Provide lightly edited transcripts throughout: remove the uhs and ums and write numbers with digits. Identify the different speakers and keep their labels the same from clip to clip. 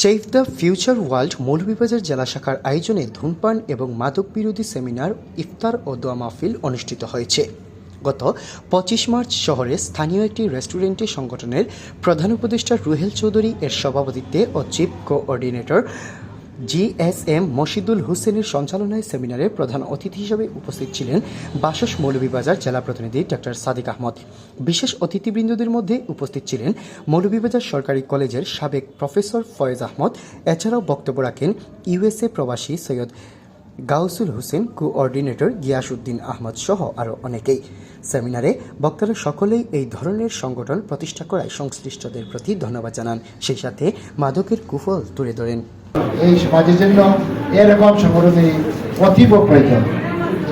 Speaker 1: Save the future world Moulvibazar জেলা শাখার আয়োজনে ধূমপান এবং মাদক বিরোধী সেমিনার, ইফতার ও দোয়া মাহফিল অনুষ্ঠিত হয়েছে। গত 25 মার্চ শহরের স্থানীয় একটি রেস্টুরেন্টে সংগঠনের প্রধান উপদেষ্টা রুহেল চৌধুরী এর সভাপতিত্বে ও চিফ কোঅর্ডিনেটর GSM মশিদুল হোসেনের সঞ্চালনায় সেমিনারে প্রধান অতিথি হিসেবে উপস্থিত ছিলেন বাসস মৌলভীবাজার জেলা প্রতিনিধি ডক্টর সাদিক আহমদ। বিশেষ অতিথিবৃন্দদের মধ্যে উপস্থিত ছিলেন মৌলভীবাজার সরকারি কলেজের সাবেক প্রফেসর ফয়েজ আহমদ। এছাড়াও বক্তব্য রাখেন USA প্রবাসী সৈয়দ গাউসুল হোসেন, কোঅর্ডিনেটর গিয়াসউদ্দিন আহমদ সহ আরও অনেকেই। সেমিনারে বক্তারা সকলেই এই ধরনের সংগঠন প্রতিষ্ঠা করায় সংশ্লিষ্টদের প্রতি ধন্যবাদ জানান, সেই সাথে মাদকের কুফল তুলে ধরেন।
Speaker 2: এই সমাজের জন্য এরকম সংগঠনের অতীব প্রয়োজন।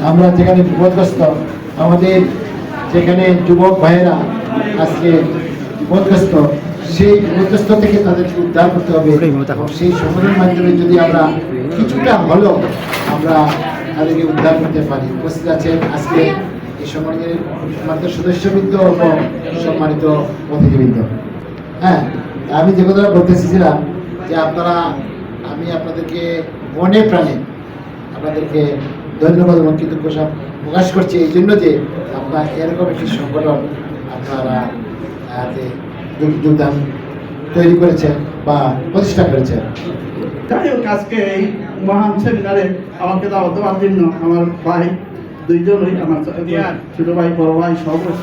Speaker 2: আমরা যেখানে বিপদগ্রস্ত, আমাদের যেখানে যুবক ভাইয়েরা আজকে বিপদগ্রস্ত, সেই বিপদগ্রস্ত থেকে তাদেরকে উদ্ধার করতে হবে। সেই সংগঠনের মাধ্যমে যদি আমরা কিছুটা হলেও আমরা তাদেরকে উদ্ধার করতে পারি। উপস্থিত আছেন আজকে এই সংগঠনের সম্মানিত সদস্যবৃন্দ এবং সম্মানিত অতিথিবৃন্দ। হ্যাঁ, আমি যে কথাটা বলতে চেয়েছিলাম যে আমি আপনাদেরকে মনে প্রাণে আপনাদেরকে ধন্যবাদ এবং কৃতজ্ঞতা প্রকাশ করছি এই জন্য যে আপনারা এরকম একটি সংগঠন আপনারা যোগদান তৈরি করেছেন বা প্রতিষ্ঠা করেছেন।
Speaker 3: যাই হোক, আজকে এই মহান সেমিনারে আমাকে দাওয়াত দেওয়ার জন্য আমার ভাই দুইজনই, আমার ছোট ভাই, বড় ভাই,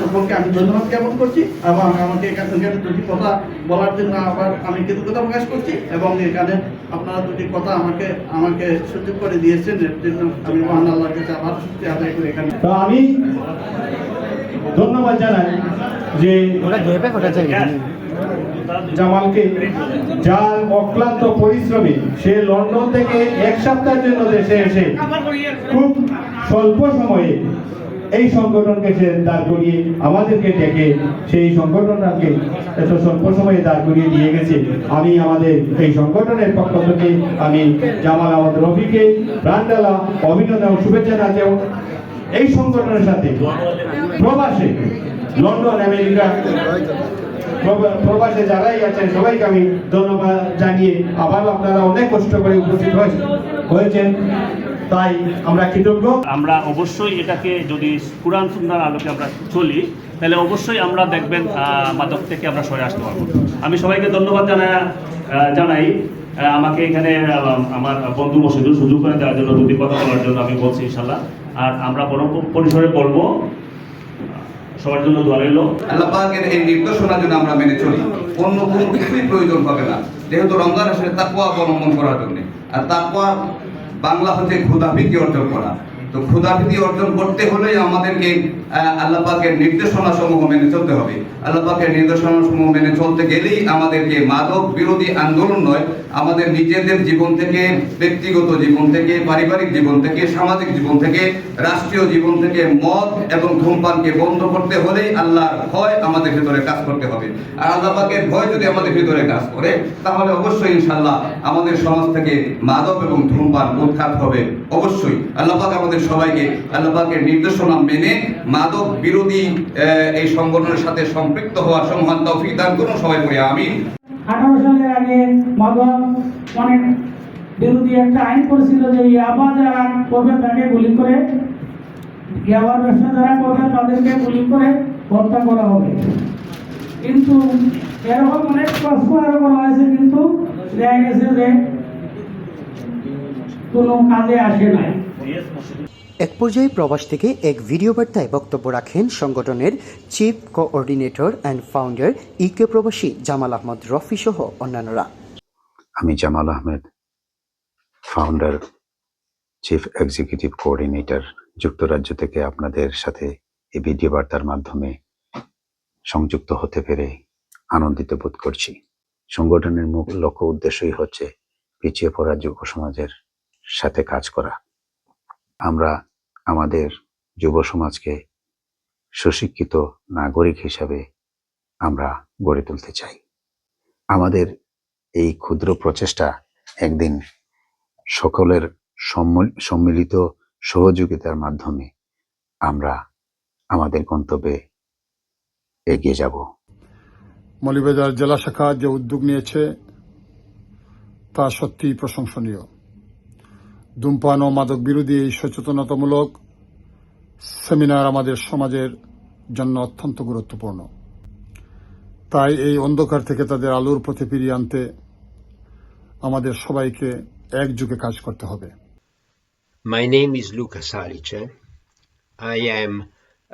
Speaker 3: সকলকে আমি ধন্যবাদ জ্ঞাপন করছি এবং আমাকে এখানে দুটি কথা বলার জন্য আবার আমি কৃতজ্ঞতা প্রকাশ করছি এবং এখানে আপনারা দুটি কথা আমাকে সুযোগ করে দিয়েছেন, এর জন্য আমি মহান আল্লাহর কাছে আবার শুকরিয়া আদায় করি। এখানে তো আমি ধন্যবাদ জানাই যে জামালকে, যার অক্লান্ত পরিশ্রমে সে লন্ডন থেকে এক সপ্তাহের জন্য দেশে এসে খুব স্বল্প সময়ে এই সংগঠনকে সে দাঁড় করিয়ে আমাদেরকে ডেকে সেই সংগঠনটাকে এত স্বল্প সময়ে দাঁড় করিয়ে দিয়ে গেছে। আমি আমাদের এই সংগঠনের পক্ষ থেকে আমি জামাল আহমদ রফিকে প্রাণডালা অভিনন্দন শুভেচ্ছা জানাতে এই সংগঠনের সাথে প্রবাসে লন্ডন, আমেরিকা প্রবাসে যারাই আছেন সবাইকে আমি ধন্যবাদ জানিয়ে আবার আপনারা অনেক কষ্ট করে উপস্থিত হয়েছেন, তাই আমরা কৃতজ্ঞ।
Speaker 4: আমরা অবশ্যই এটাকে যদি কুরআন সুন্নাহর আলোকে আমরা চলি, তাহলে অবশ্যই আমরা দেখবেন মাদক থেকে আমরা সরে আসতে পারবো। আমি সবাইকে ধন্যবাদ জানাই আমাকে এখানে আমার বন্ধু মশিদুল সুযোগ করে দেওয়ার জন্য, দুটি কথা বলার জন্য আমি বলছি ইনশাল্লাহ। আর আমরা বড় পরিসরে বলবো, সবার জন্য দোয়া রইল।
Speaker 5: আল্লাহ পাকের এই নির্দেশনার জন্য আমরা মেনে চলি, অন্য কোনো কিছুই প্রয়োজন হবে না। যেহেতু রমজান আসলে তাকওয়া অবলম্বন করার জন্য, আর তাকওয়া বাংলা হচ্ছে ক্ষুধাভীতি অর্জন করা। তো ক্ষুধাভীতি অর্জন করতে হলে আমাদেরকে আল্লাহ পাকের নির্দেশনা সমূহ মেনে চলতে হবে। আল্লাহ পাকের নির্দেশনা সমূহ মেনে চলতে গেলেই আমাদেরকে মাদক বিরোধী আন্দোলন নয়, আমাদের নিজেদের জীবন থেকে, ব্যক্তিগত জীবন থেকে, পারিবারিক জীবন থেকে, সামাজিক জীবন থেকে, রাষ্ট্রীয় জীবন থেকে মদ এবং ধূমপানকে বন্ধ করতে হলেই আল্লাহর ভয় আমাদের ভিতরে কাজ করতে হবে। আর আল্লাহ পাকের ভয় যদি আমাদের ভিতরে কাজ করে, তাহলে অবশ্যই ইনশাআল্লাহ আমাদের সমাজ থেকে মাদক এবং ধূমপান উৎখাত হবে। অবশ্যই আল্লাহ পাক আমাদের সবাইকে আল্লাহ পাকের নির্দেশনা মেনে মাদক বিরোধী এই সংগঠনের সাথে সম্পৃক্ত হওয়ার সম্মান তৌফিক দান করুন। সবাই পড়ি আমিন।
Speaker 6: 18 সালের আগে মাদক অনেক বিরোধী একটা আইন করেছিল যে ইয়াবা যারা করবে তাকে গুলি করে, ইয়াবার ব্যবসা যারা করবে তাদেরকে গুলি করে হত্যা করা হবে। কিন্তু এরকম অনেক প্রশ্ন আরো করা হয়েছে, কিন্তু দেখা গেছে যে কোনো কাজে আসে নাই।
Speaker 1: এক পর্যায়ে প্রবাস থেকে এক ভিডিও বার্তায় বক্তব্য রাখেন সংগঠনের chief coordinator and founder UK প্রবাসী জামাল আহমদ রফি সহ অন্যান্যরা।
Speaker 7: আমি Jamal Ahmed, founder, chief executive coordinator, যুক্তরাজ্য থেকে আপনাদের সাথে এই ভিডিও বার্তার মাধ্যমে সংযুক্ত হতে পেরে আনন্দিত বোধ করছি। সংগঠনের মূল লক্ষ্য উদ্দেশ্যই হচ্ছে পিছিয়ে পড়া যুব সমাজের সাথে কাজ করা। আমরা আমাদের যুব সমাজকে সুশিক্ষিত নাগরিক হিসাবে আমরা গড়ে তুলতে চাই। আমাদের এই ক্ষুদ্র প্রচেষ্টা একদিন সকলের সম্মিলিত সহযোগিতার মাধ্যমে আমরা আমাদের গন্তব্যে এগিয়ে যাব।
Speaker 8: মৌলভীবাজার জেলা শাখা যে উদ্যোগ নিয়েছে, তা সত্যিই প্রশংসনীয়। ধূমপান ও মাদক বিরোধী এই সচেতনতামূলক সেমিনার আমাদের সমাজের জন্য অত্যন্ত গুরুত্বপূর্ণ। তাই এই অন্ধকার থেকে তাদের আলোর পথে ফিরিয়ে আনতে আমাদের সবাইকে একযোগে কাজ করতে হবে।
Speaker 9: My name is Luca Salice. I am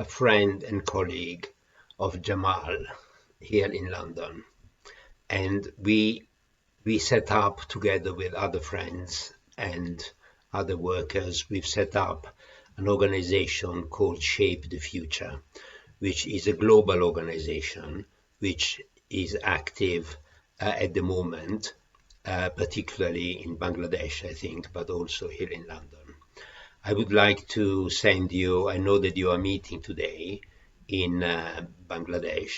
Speaker 9: a friend and colleague of Jamal here in London, and we set up together with other friends and other workers. We've set up an organization called Shape the Future, which is a global organization which is active at the moment, particularly in Bangladesh, I think, but also here in London. I would like to send you, I know that you are meeting today in Bangladesh,